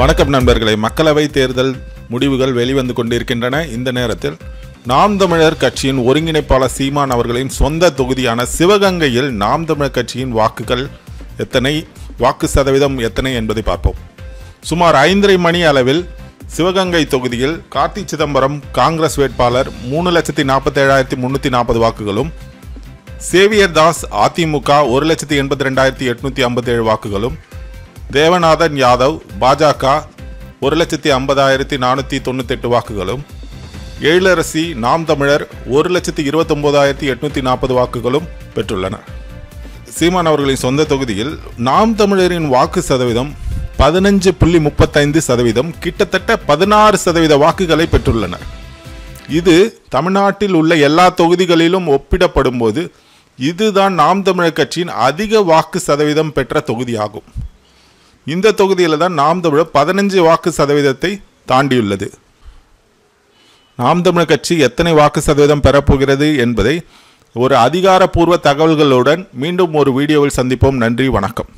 வணக்கம் நண்பர்களே, மக்களவை தேர்தல் முடிவுகள் வெளிவந்து கொண்டிருக்கின்றன. இந்த நேரத்தில் நாம் தமிழர் கட்சியின் ஒருங்கிணைப்பாளர் சீமான் அவர்களின் சொந்த தொகுதியான சிவகங்கையில் நாம் தமிழர் கட்சியின் வாக்குகள் எத்தனை, வாக்கு சதவீதம் எத்தனை என்பதை பார்ப்போம். சுமார் 5:30 மணி அளவில் சிவகங்கை தொகுதியில் கார்த்தி சிதம்பரம் காங்கிரஸ் வேட்பாளர் 3,47,340 வாக்குகளும், சேவியர் தாஸ் அதிமுக 1,82,857 வாக்குகளும், தேவநாதன் யாதவ் பாஜக 1,50,498 வாக்குகளும், எழிலரசி நாம் தமிழர் 1,29,840 வாக்குகளும் பெற்றுள்ளனர். சீமான் அவர்களின் சொந்த தொகுதியில் நாம் தமிழரின் வாக்கு சதவீதம் 15.35%, கிட்டத்தட்ட 16% வாக்குகளை பெற்றுள்ளனர். இது தமிழ்நாட்டில் உள்ள எல்லா தொகுதிகளிலும் ஒப்பிடப்படும் போது இதுதான் நாம் தமிழர் கட்சியின் அதிக வாக்கு சதவீதம் பெற்ற தொகுதியாகும். இந்த தொகுதியில் தான் நாம் தமிழர் 15 வாக்கு சதவீதத்தை தாண்டியுள்ளது. நாம் தமிழர் கட்சி எத்தனை வாக்கு சதவீதம் பெறப்போகிறது என்பதை ஒரு அதிகாரப்பூர்வ தகவல்களுடன் மீண்டும் ஒரு வீடியோவில் சந்திப்போம். நன்றி, வணக்கம்.